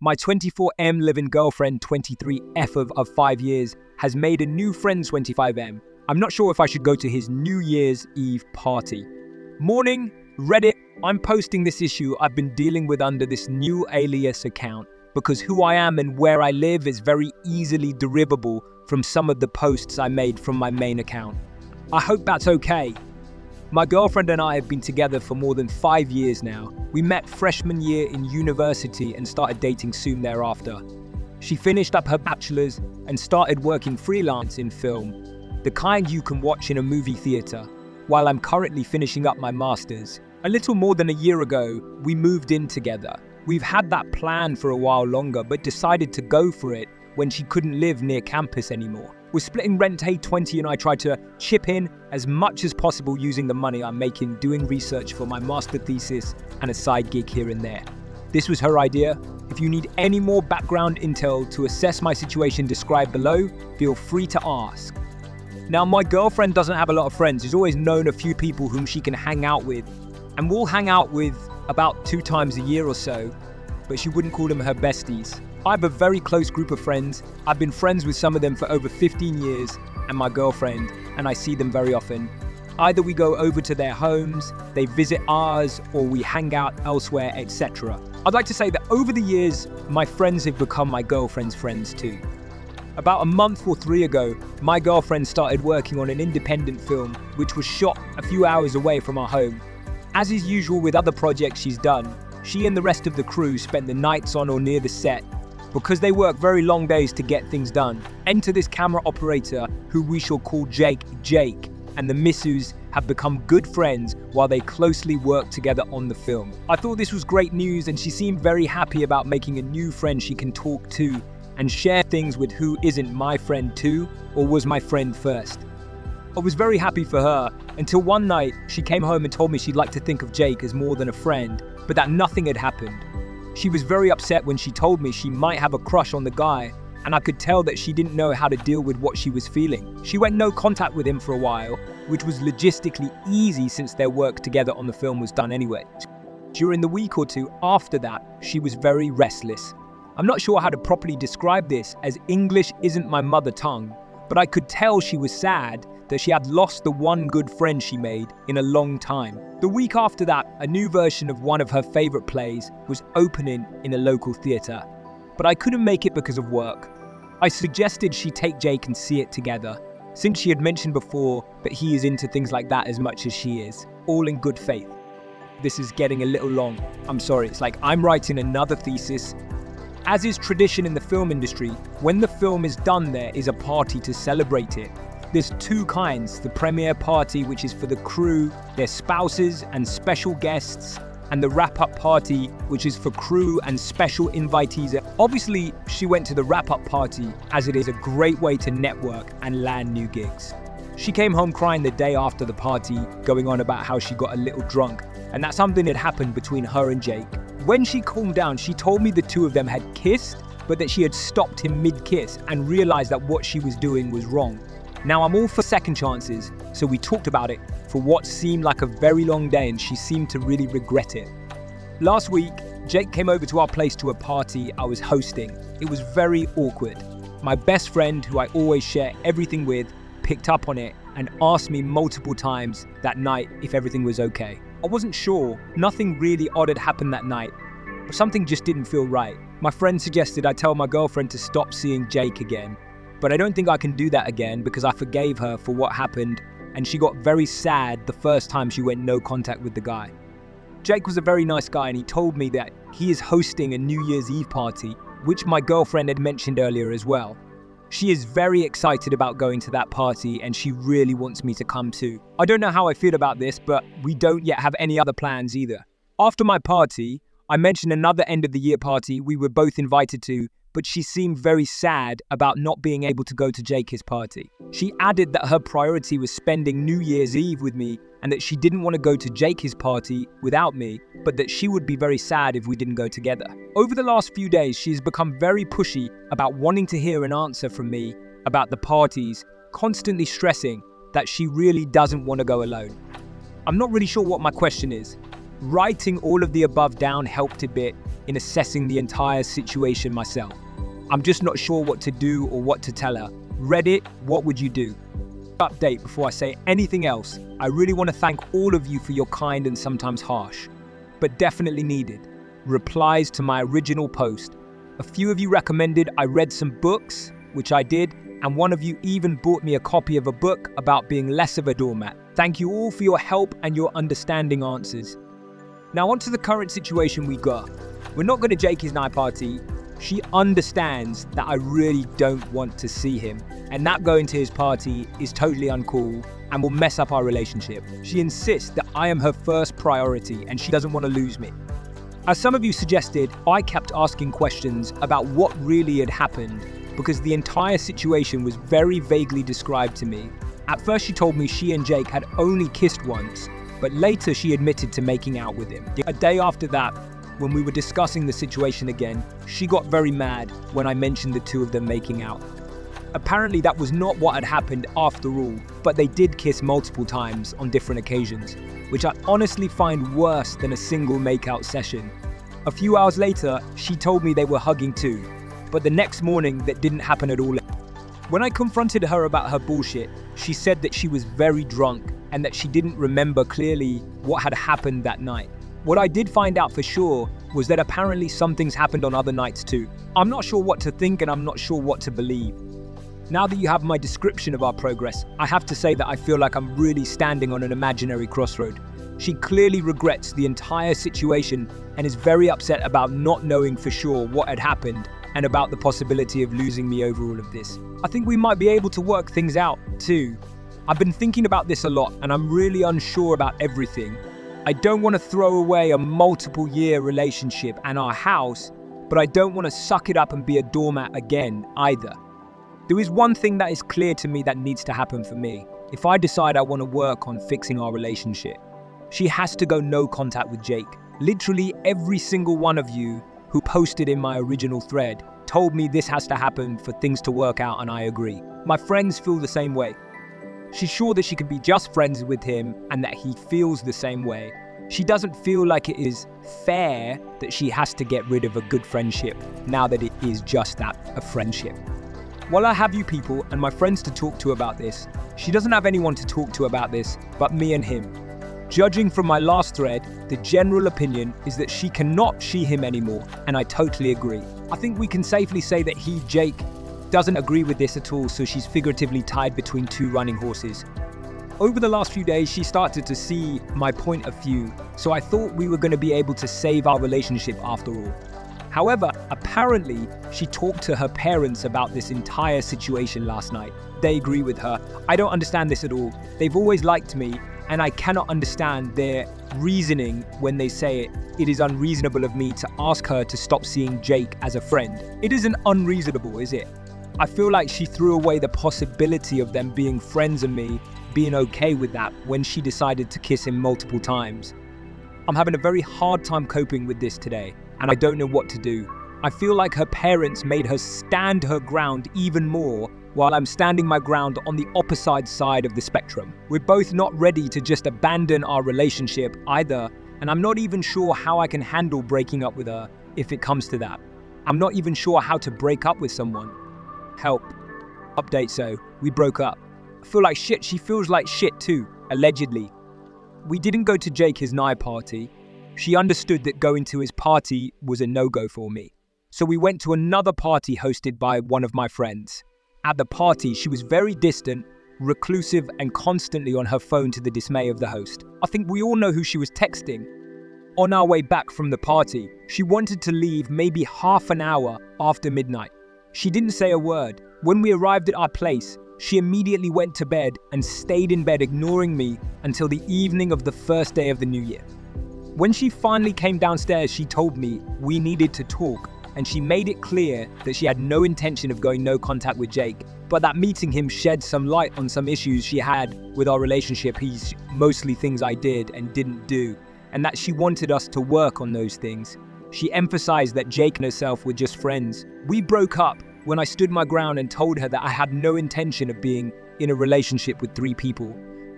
My 24M living girlfriend, 23F of 5 years, has made a new friend, 25M. I'm not sure if I should go to his New Year's Eve party. Morning, Reddit. I'm posting this issue I've been dealing with under this new alias account because who I am and where I live is very easily derivable from some of the posts I made from my main account. I hope that's okay. My girlfriend and I have been together for more than 5 years now. We met freshman year in university and started dating soon thereafter. She finished up her bachelor's and started working freelance in film, the kind you can watch in a movie theater, while I'm currently finishing up my master's. A little more than a year ago, we moved in together. We've had that plan for a while longer, but decided to go for it when she couldn't live near campus anymore. We're splitting rent. Hey, 20 and I try to chip in as much as possible using the money I'm making doing research for my master thesis and a side gig here and there. This was her idea. If you need any more background intel to assess my situation described below, feel free to ask. Now, my girlfriend doesn't have a lot of friends. She's always known a few people whom she can hang out with, and we'll hang out with about 2 times a year or so, but she wouldn't call them her besties. I have a very close group of friends. I've been friends with some of them for over 15 years, and my girlfriend, and I see them very often. Either we go over to their homes, they visit ours, or we hang out elsewhere, etc. I'd like to say that over the years, my friends have become my girlfriend's friends too. About a month or 3 ago, my girlfriend started working on an independent film, which was shot a few hours away from our home. As is usual with other projects she's done, she and the rest of the crew spent the nights on or near the set, because they work very long days to get things done. Enter this camera operator, who we shall call Jake, and the missus have become good friends while they closely work together on the film. I thought this was great news, and she seemed very happy about making a new friend she can talk to and share things with who isn't my friend too, or was my friend first. I was very happy for her, until one night she came home and told me she'd like to think of Jake as more than a friend, but that nothing had happened. She was very upset when she told me she might have a crush on the guy, and I could tell that she didn't know how to deal with what she was feeling. She went no contact with him for a while, which was logistically easy since their work together on the film was done anyway. During the week or 2 after that, she was very restless. I'm not sure how to properly describe this, as English isn't my mother tongue, but I could tell she was sad that she had lost the one good friend she made in a long time. The week after that, a new version of one of her favorite plays was opening in a local theater, but I couldn't make it because of work. I suggested she take Jake and see it together, since she had mentioned before that he is into things like that as much as she is, all in good faith. This is getting a little long. I'm sorry, it's like I'm writing another thesis. As is tradition in the film industry, when the film is done, there is a party to celebrate it. There's 2 kinds, the premiere party, which is for the crew, their spouses and special guests, and the wrap-up party, which is for crew and special invitees. Obviously, she went to the wrap-up party as it is a great way to network and land new gigs. She came home crying the day after the party, going on about how she got a little drunk, and that something had happened between her and Jake. When she calmed down, she told me the 2 of them had kissed, but that she had stopped him mid-kiss and realized that what she was doing was wrong. Now, I'm all for second chances, so we talked about it for what seemed like a very long day, and she seemed to really regret it. Last week, Jake came over to our place to a party I was hosting. It was very awkward. My best friend, who I always share everything with, picked up on it and asked me multiple times that night if everything was okay. I wasn't sure. Nothing really odd had happened that night, but something just didn't feel right. My friend suggested I tell my girlfriend to stop seeing Jake again, but I don't think I can do that again because I forgave her for what happened, and she got very sad the first time she went no contact with the guy. Jake was a very nice guy, and he told me that he is hosting a New Year's Eve party, which my girlfriend had mentioned earlier as well. She is very excited about going to that party, and she really wants me to come too. I don't know how I feel about this, but we don't yet have any other plans either. After my party, I mentioned another end of the year party we were both invited to, but she seemed very sad about not being able to go to Jake's party. She added that her priority was spending New Year's Eve with me, and that she didn't want to go to Jake's party without me, but that she would be very sad if we didn't go together. Over the last few days, she's become very pushy about wanting to hear an answer from me about the parties, constantly stressing that she really doesn't want to go alone. I'm not really sure what my question is. Writing all of the above down helped a bit, in assessing the entire situation myself. I'm just not sure what to do or what to tell her. Reddit, what would you do? Update before I say anything else. I really want to thank all of you for your kind and sometimes harsh, but definitely needed, replies to my original post. A few of you recommended I read some books, which I did, and one of you even bought me a copy of a book about being less of a doormat. Thank you all for your help and your understanding answers. Now on to the current situation we got. We're not going to Jakey's night party. She understands that I really don't want to see him, and that going to his party is totally uncool and will mess up our relationship. She insists that I am her first priority and she doesn't want to lose me. As some of you suggested, I kept asking questions about what really had happened because the entire situation was very vaguely described to me. At first she told me she and Jake had only kissed once, but later she admitted to making out with him. A day after that, when we were discussing the situation again, she got very mad when I mentioned the two of them making out. Apparently that was not what had happened after all, but they did kiss multiple times on different occasions, which I honestly find worse than a single makeout session. A few hours later, she told me they were hugging too, but the next morning that didn't happen at all. When I confronted her about her bullshit, she said that she was very drunk and that she didn't remember clearly what had happened that night. What I did find out for sure was that apparently some things happened on other nights too. I'm not sure what to think and I'm not sure what to believe. Now that you have my description of our progress, I have to say that I feel like I'm really standing on an imaginary crossroad. She clearly regrets the entire situation and is very upset about not knowing for sure what had happened and about the possibility of losing me over all of this. I think we might be able to work things out too. I've been thinking about this a lot and I'm really unsure about everything. I don't want to throw away a multiple-year relationship and our house, but I don't want to suck it up and be a doormat again either. There is one thing that is clear to me that needs to happen for me. If I decide I want to work on fixing our relationship, she has to go no contact with Jake. Literally every single one of you who posted in my original thread told me this has to happen for things to work out, and I agree. My friends feel the same way. She's sure that she can be just friends with him and that he feels the same way. She doesn't feel like it is fair that she has to get rid of a good friendship now that it is just that, a friendship. While I have you people and my friends to talk to about this, she doesn't have anyone to talk to about this but me and him. Judging from my last thread, the general opinion is that she cannot see him anymore, and I totally agree. I think we can safely say that Jake, doesn't agree with this at all, so she's figuratively tied between two running horses. Over the last few days, she started to see my point of view, so I thought we were going to be able to save our relationship after all. However, apparently, she talked to her parents about this entire situation last night. They agree with her. I don't understand this at all. They've always liked me, and I cannot understand their reasoning when they say it is unreasonable of me to ask her to stop seeing Jake as a friend. It isn't unreasonable, is it? I feel like she threw away the possibility of them being friends and me being okay with that when she decided to kiss him multiple times. I'm having a very hard time coping with this today, and I don't know what to do. I feel like her parents made her stand her ground even more while I'm standing my ground on the opposite side of the spectrum. We're both not ready to just abandon our relationship either, and I'm not even sure how I can handle breaking up with her if it comes to that. I'm not even sure how to break up with someone. Help. Update, so we broke up. I feel like shit, she feels like shit too, allegedly. We didn't go to Jake his night party. She understood that going to his party was a no-go for me. So we went to another party hosted by one of my friends. At the party, she was very distant, reclusive, and constantly on her phone to the dismay of the host. I think we all know who she was texting. On our way back from the party, she wanted to leave maybe half an hour after midnight. She didn't say a word. When we arrived at our place, she immediately went to bed and stayed in bed ignoring me until the evening of the first day of the new year. When she finally came downstairs, she told me we needed to talk, and she made it clear that she had no intention of going no contact with Jake, but that meeting him shed some light on some issues she had with our relationship. He's mostly things I did and didn't do, and that she wanted us to work on those things. She emphasized that Jake and herself were just friends. We broke up when I stood my ground and told her that I had no intention of being in a relationship with 3 people.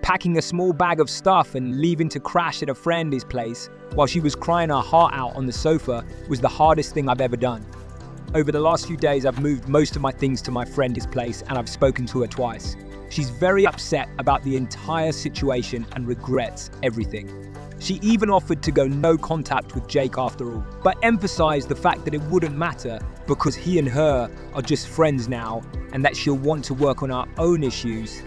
packing a small bag of stuff and leaving to crash at a friend's place while she was crying her heart out on the sofa was the hardest thing I've ever done. Over the last few days, I've moved most of my things to my friend's place and I've spoken to her twice. She's very upset about the entire situation and regrets everything. She even offered to go no contact with Jake after all, but emphasized the fact that it wouldn't matter because he and her are just friends now and that she'll want to work on her own issues.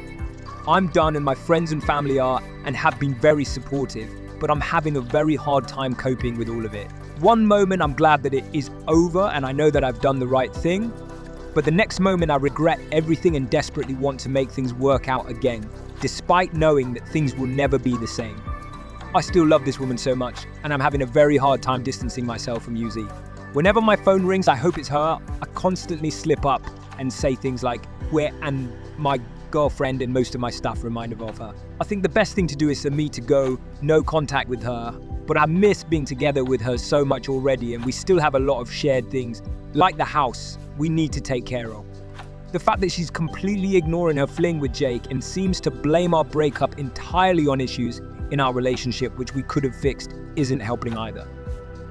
I'm done and my friends and family are and have been very supportive, but I'm having a very hard time coping with all of it. One moment I'm glad that it is over and I know that I've done the right thing, but the next moment I regret everything and desperately want to make things work out again, despite knowing that things will never be the same. I still love this woman so much, and I'm having a very hard time distancing myself from UZ. Whenever my phone rings, I hope it's her. I constantly slip up and say things like, where and my girlfriend and most of my stuff remind of her. I think the best thing to do is for me to go no contact with her, but I miss being together with her so much already, and we still have a lot of shared things, like the house, we need to take care of. The fact that she's completely ignoring her fling with Jake and seems to blame our breakup entirely on issues in our relationship which we could have fixed isn't helping either.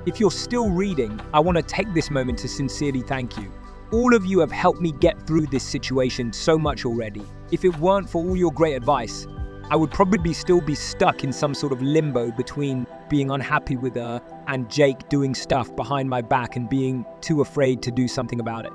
If you're still reading, I want to take this moment to sincerely thank you. All of you have helped me get through this situation so much already. If it weren't for all your great advice, I would probably still be stuck in some sort of limbo between being unhappy with her and Jake doing stuff behind my back and being too afraid to do something about it.